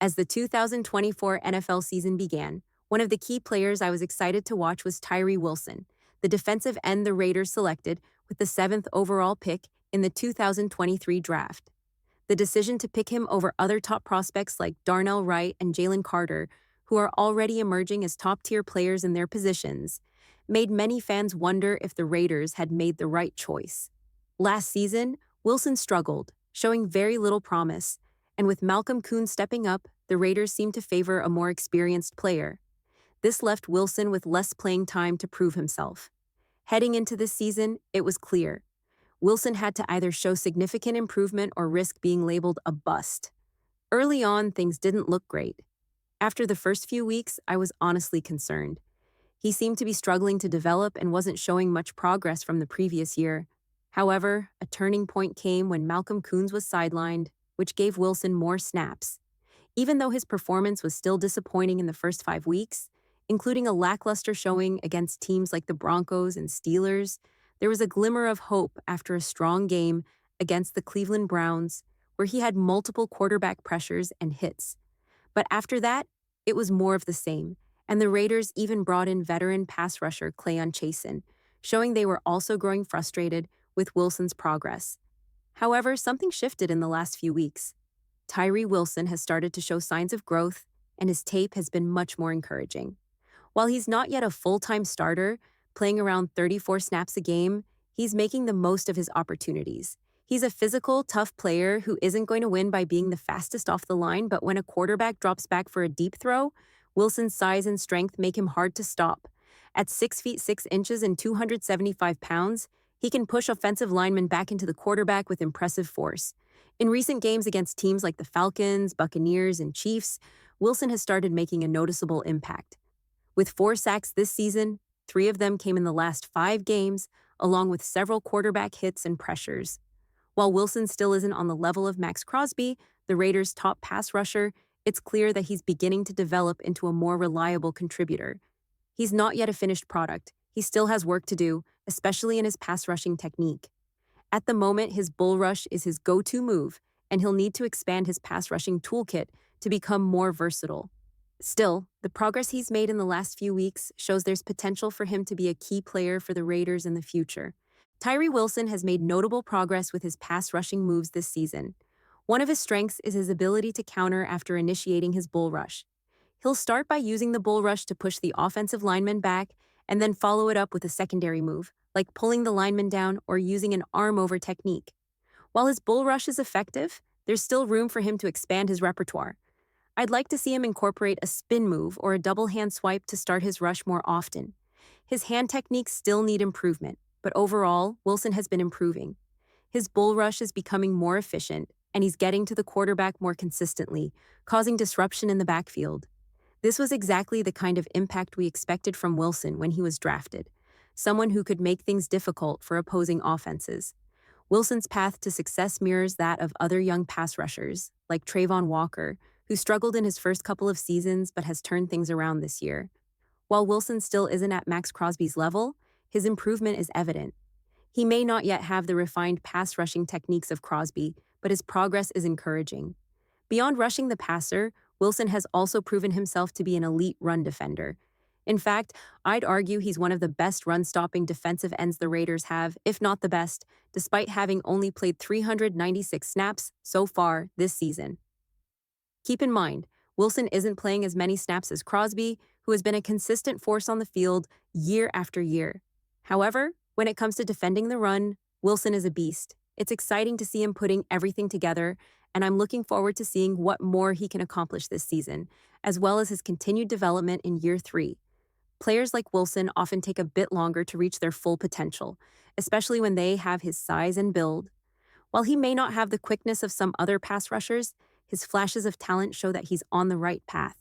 As the 2024 NFL season began, one of the key players I was excited to watch was Tyree Wilson, the defensive end the Raiders selected with the 7th overall pick in the 2023 draft. The decision to pick him over other top prospects like Darnell Wright and Jalen Carter, who are already emerging as top-tier players in their positions, made many fans wonder if the Raiders had made the right choice. Last season, Wilson struggled, showing very little promise, and with Malcolm Kuhn stepping up, the Raiders seemed to favor a more experienced player. This left Wilson with less playing time to prove himself. Heading into this season, it was clear. Wilson had to either show significant improvement or risk being labeled a bust. Early on, things didn't look great. After the first few weeks, I was honestly concerned. He seemed to be struggling to develop and wasn't showing much progress from the previous year. However, a turning point came when Malcolm Kuhn was sidelined, which gave Wilson more snaps. Even though his performance was still disappointing in the first 5 weeks, including a lackluster showing against teams like the Broncos and Steelers, there was a glimmer of hope after a strong game against the Cleveland Browns, where he had multiple quarterback pressures and hits. But after that, it was more of the same, and the Raiders even brought in veteran pass rusher Cleon Chasen, showing they were also growing frustrated with Wilson's progress. However, something shifted in the last few weeks. Tyree Wilson has started to show signs of growth, and his tape has been much more encouraging. While he's not yet a full-time starter, playing around 34 snaps a game, he's making the most of his opportunities. He's a physical, tough player who isn't going to win by being the fastest off the line, but when a quarterback drops back for a deep throw, Wilson's size and strength make him hard to stop. At 6 feet 6 inches and 275 pounds, he can push offensive linemen back into the quarterback with impressive force. In recent games against teams like the Falcons, Buccaneers, and Chiefs, Wilson has started making a noticeable impact. With 4 sacks this season, 3 of them came in the last 5 games, along with several quarterback hits and pressures. While Wilson still isn't on the level of Max Crosby, the Raiders' top pass rusher, it's clear that he's beginning to develop into a more reliable contributor. He's not yet a finished product. He still has work to do, especially in his pass rushing technique. At the moment, his bull rush is his go-to move, and he'll need to expand his pass rushing toolkit to become more versatile. Still, the progress he's made in the last few weeks shows there's potential for him to be a key player for the Raiders in the future. Tyree Wilson has made notable progress with his pass rushing moves this season. One of his strengths is his ability to counter after initiating his bull rush. He'll start by using the bull rush to push the offensive lineman back and then follow it up with a secondary move, like pulling the lineman down or using an arm-over technique. While his bull rush is effective, there's still room for him to expand his repertoire. I'd like to see him incorporate a spin move or a double hand swipe to start his rush more often. His hand techniques still need improvement, but overall, Wilson has been improving. His bull rush is becoming more efficient, and he's getting to the quarterback more consistently, causing disruption in the backfield. This was exactly the kind of impact we expected from Wilson when he was drafted, someone who could make things difficult for opposing offenses. Wilson's path to success mirrors that of other young pass rushers, like Trayvon Walker, who struggled in his first couple of seasons but has turned things around this year. While Wilson still isn't at Max Crosby's level, his improvement is evident. He may not yet have the refined pass rushing techniques of Crosby, but his progress is encouraging. Beyond rushing the passer, Wilson has also proven himself to be an elite run defender. In fact, I'd argue he's one of the best run-stopping defensive ends the Raiders have, if not the best, despite having only played 396 snaps so far this season. Keep in mind, Wilson isn't playing as many snaps as Crosby, who has been a consistent force on the field year after year. However, when it comes to defending the run, Wilson is a beast. It's exciting to see him putting everything together, and I'm looking forward to seeing what more he can accomplish this season, as well as his continued development in year 3. Players like Wilson often take a bit longer to reach their full potential, especially when they have his size and build. While he may not have the quickness of some other pass rushers, his flashes of talent show that he's on the right path.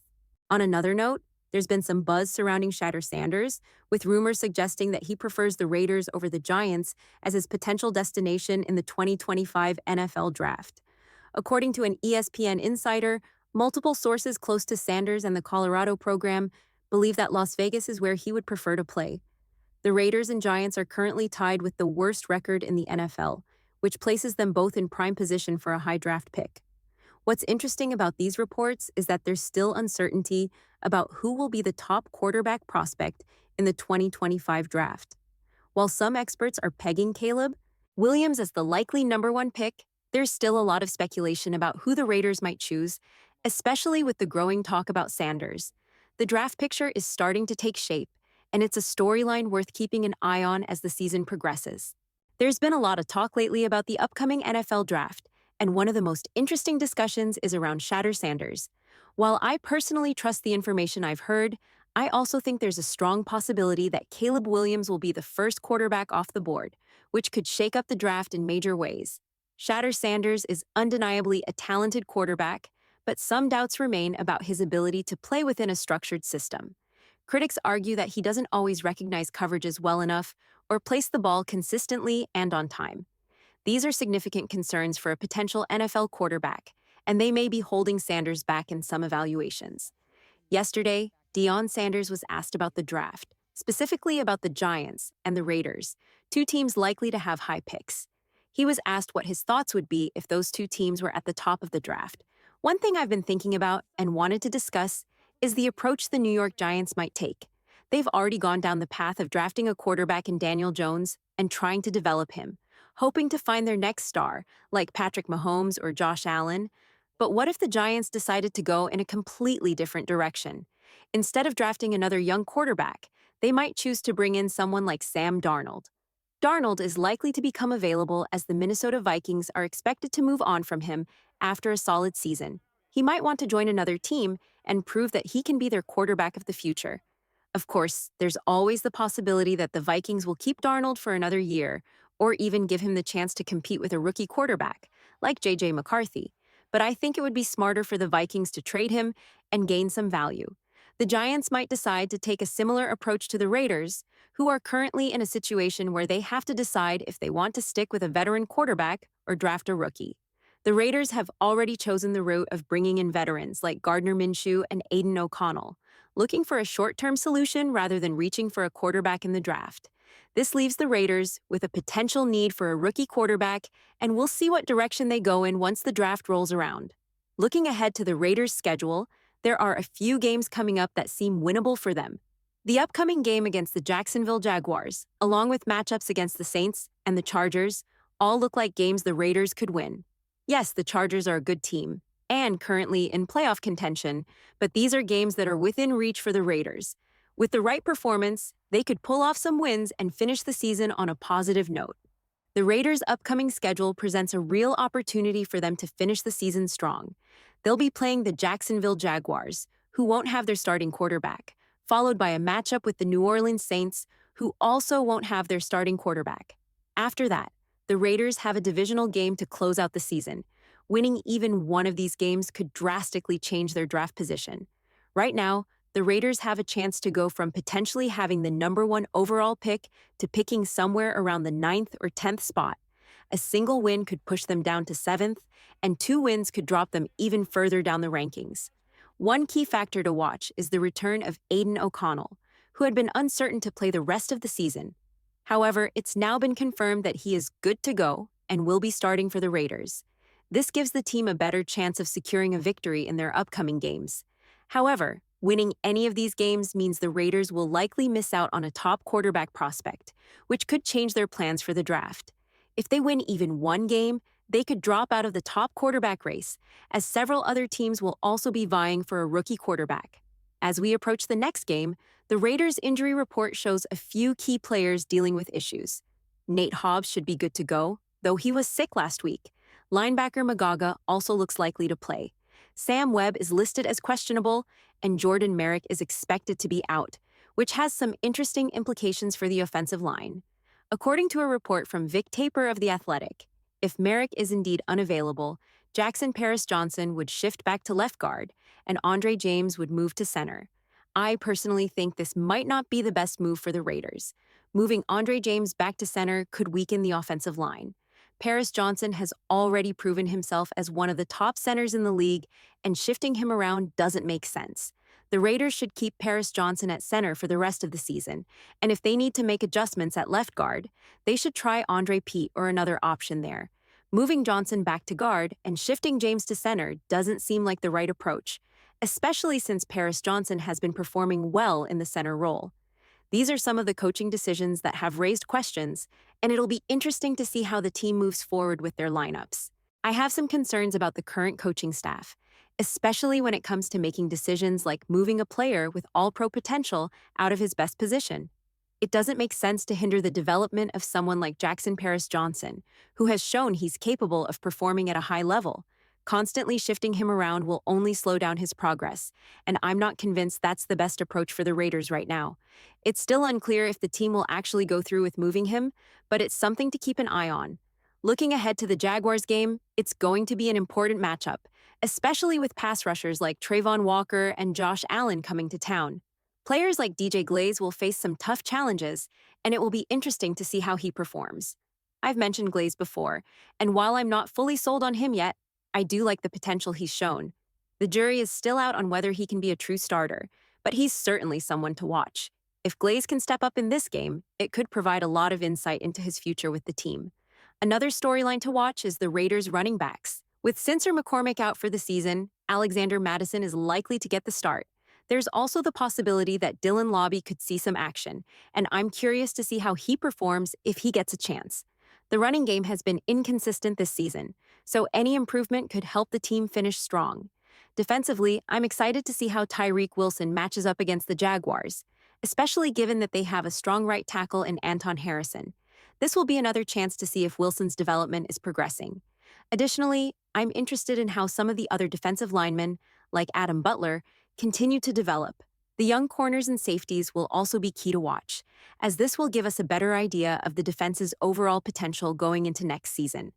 On another note, there's been some buzz surrounding Shedeur Sanders, with rumors suggesting that he prefers the Raiders over the Giants as his potential destination in the 2025 NFL Draft. According to an ESPN insider, multiple sources close to Sanders and the Colorado program believe that Las Vegas is where he would prefer to play. The Raiders and Giants are currently tied with the worst record in the NFL, which places them both in prime position for a high draft pick. What's interesting about these reports is that there's still uncertainty about who will be the top quarterback prospect in the 2025 draft. While some experts are pegging Caleb Williams as the likely number one pick, there's still a lot of speculation about who the Raiders might choose, especially with the growing talk about Sanders. The draft picture is starting to take shape, and it's a storyline worth keeping an eye on as the season progresses. There's been a lot of talk lately about the upcoming NFL draft, and one of the most interesting discussions is around Shedeur Sanders. While I personally trust the information I've heard, I also think there's a strong possibility that Caleb Williams will be the first quarterback off the board, which could shake up the draft in major ways. Shedeur Sanders is undeniably a talented quarterback, but some doubts remain about his ability to play within a structured system. Critics argue that he doesn't always recognize coverages well enough or place the ball consistently and on time. These are significant concerns for a potential NFL quarterback, and they may be holding Sanders back in some evaluations. Yesterday, Deion Sanders was asked about the draft, specifically about the Giants and the Raiders, two teams likely to have high picks. He was asked what his thoughts would be if those two teams were at the top of the draft. One thing I've been thinking about and wanted to discuss is the approach the New York Giants might take. They've already gone down the path of drafting a quarterback in Daniel Jones and trying to develop him, hoping to find their next star, like Patrick Mahomes or Josh Allen. But what if the Giants decided to go in a completely different direction? Instead of drafting another young quarterback, they might choose to bring in someone like Sam Darnold. Darnold is likely to become available as the Minnesota Vikings are expected to move on from him after a solid season. He might want to join another team and prove that he can be their quarterback of the future. Of course, there's always the possibility that the Vikings will keep Darnold for another year or even give him the chance to compete with a rookie quarterback, like J.J. McCarthy. But I think it would be smarter for the Vikings to trade him and gain some value. The Giants might decide to take a similar approach to the Raiders, who are currently in a situation where they have to decide if they want to stick with a veteran quarterback or draft a rookie. The Raiders have already chosen the route of bringing in veterans like Gardner Minshew and Aiden O'Connell, looking for a short-term solution rather than reaching for a quarterback in the draft. This leaves the Raiders with a potential need for a rookie quarterback, and we'll see what direction they go in once the draft rolls around. Looking ahead to the Raiders' schedule, there are a few games coming up that seem winnable for them. The upcoming game against the Jacksonville Jaguars, along with matchups against the Saints and the Chargers, all look like games the Raiders could win. Yes, the Chargers are a good team and currently in playoff contention, but these are games that are within reach for the Raiders. With the right performance, they could pull off some wins and finish the season on a positive note. The Raiders' upcoming schedule presents a real opportunity for them to finish the season strong. They'll be playing the Jacksonville Jaguars, who won't have their starting quarterback, followed by a matchup with the New Orleans Saints, who also won't have their starting quarterback. After that, the Raiders have a divisional game to close out the season. Winning even one of these games could drastically change their draft position. Right now, the Raiders have a chance to go from potentially having the number one overall pick to picking somewhere around the 9th or 10th spot. A single win could push them down to 7th, and 2 wins could drop them even further down the rankings. One key factor to watch is the return of Aiden O'Connell, who had been uncertain to play the rest of the season. However, it's now been confirmed that he is good to go and will be starting for the Raiders. This gives the team a better chance of securing a victory in their upcoming games. However, winning any of these games means the Raiders will likely miss out on a top quarterback prospect, which could change their plans for the draft. If they win even one game, they could drop out of the top quarterback race, as several other teams will also be vying for a rookie quarterback. As we approach the next game, the Raiders' injury report shows a few key players dealing with issues. Nate Hobbs should be good to go, though he was sick last week. Linebacker Magaga also looks likely to play. Sam Webb is listed as questionable, and Jordan Merrick is expected to be out, which has some interesting implications for the offensive line. According to a report from Vic Taper of The Athletic, if Merrick is indeed unavailable, Jackson Paris-Johnson would shift back to left guard, and Andre James would move to center. I personally think this might not be the best move for the Raiders. Moving Andre James back to center could weaken the offensive line. Paris-Johnson has already proven himself as one of the top centers in the league, and shifting him around doesn't make sense. The Raiders should keep Paris-Johnson at center for the rest of the season, and if they need to make adjustments at left guard, they should try Andre Pete or another option there. Moving Johnson back to guard and shifting James to center doesn't seem like the right approach, especially since Paris Johnson has been performing well in the center role. These are some of the coaching decisions that have raised questions, and it'll be interesting to see how the team moves forward with their lineups. I have some concerns about the current coaching staff, especially when it comes to making decisions like moving a player with all-pro potential out of his best position. It doesn't make sense to hinder the development of someone like Jackson Paris Johnson, who has shown he's capable of performing at a high level. Constantly shifting him around will only slow down his progress, and I'm not convinced that's the best approach for the Raiders right now. It's still unclear if the team will actually go through with moving him, but it's something to keep an eye on. Looking ahead to the Jaguars game, it's going to be an important matchup, especially with pass rushers like Trayvon Walker and Josh Allen coming to town. Players like DJ Glaze will face some tough challenges, and it will be interesting to see how he performs. I've mentioned Glaze before, and while I'm not fully sold on him yet, I do like the potential he's shown. The jury is still out on whether he can be a true starter, but he's certainly someone to watch. If Glaze can step up in this game, it could provide a lot of insight into his future with the team. Another storyline to watch is the Raiders' running backs. With Spencer McCormick out for the season, Alexander Mattison is likely to get the start. There's also the possibility that Dylan Lobby could see some action, and I'm curious to see how he performs if he gets a chance. The running game has been inconsistent this season, so any improvement could help the team finish strong. Defensively, I'm excited to see how Tyree Wilson matches up against the Jaguars, especially given that they have a strong right tackle in Anton Harrison. This will be another chance to see if Wilson's development is progressing. Additionally, I'm interested in how some of the other defensive linemen, like Adam Butler, continue to develop. The young corners and safeties will also be key to watch, as this will give us a better idea of the defense's overall potential going into next season.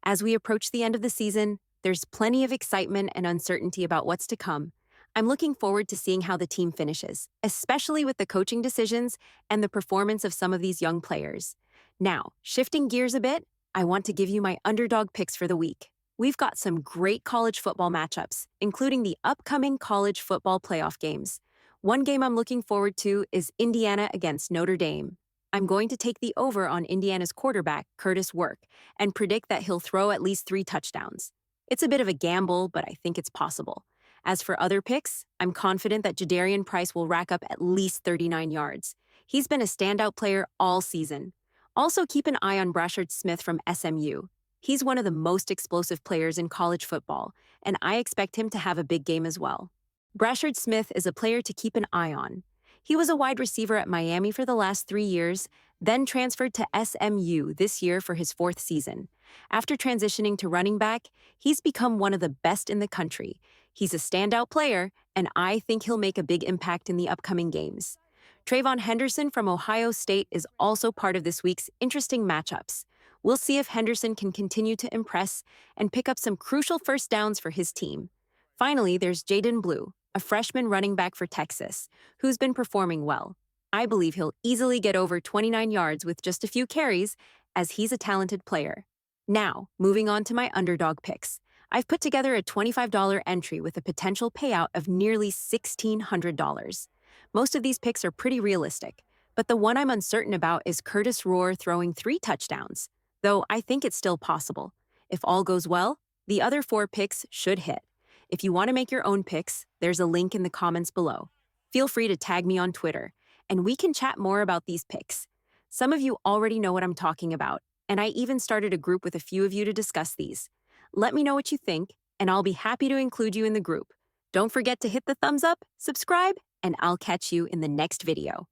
As we approach the end of the season, there's plenty of excitement and uncertainty about what's to come. I'm looking forward to seeing how the team finishes, especially with the coaching decisions and the performance of some of these young players. Now, shifting gears a bit, I want to give you my underdog picks for the week. We've got some great college football matchups, including the upcoming college football playoff games. One game I'm looking forward to is Indiana against Notre Dame. I'm going to take the over on Indiana's quarterback, Curtis Work, and predict that he'll throw at least 3 touchdowns. It's a bit of a gamble, but I think it's possible. As for other picks, I'm confident that Jadarian Price will rack up at least 39 yards. He's been a standout player all season. Also, keep an eye on Brashard Smith from SMU. He's one of the most explosive players in college football, and I expect him to have a big game as well. Brashard Smith is a player to keep an eye on. He was a wide receiver at Miami for the last 3 years, then transferred to SMU this year for his 4th season. After transitioning to running back, he's become one of the best in the country. He's a standout player, and I think he'll make a big impact in the upcoming games. Trayvon Henderson from Ohio State is also part of this week's interesting matchups. We'll see if Henderson can continue to impress and pick up some crucial first downs for his team. Finally, there's Jaden Blue, a freshman running back for Texas, who's been performing well. I believe he'll easily get over 29 yards with just a few carries, as he's a talented player. Now, moving on to my underdog picks. I've put together a $25 entry with a potential payout of nearly $1,600. Most of these picks are pretty realistic, but the one I'm uncertain about is Curtis Rohr throwing 3 touchdowns, though I think it's still possible. If all goes well, the other 4 picks should hit. If you want to make your own picks, there's a link in the comments below. Feel free to tag me on Twitter, and we can chat more about these picks. Some of you already know what I'm talking about, and I even started a group with a few of you to discuss these. Let me know what you think, and I'll be happy to include you in the group. Don't forget to hit the thumbs up, subscribe, and I'll catch you in the next video.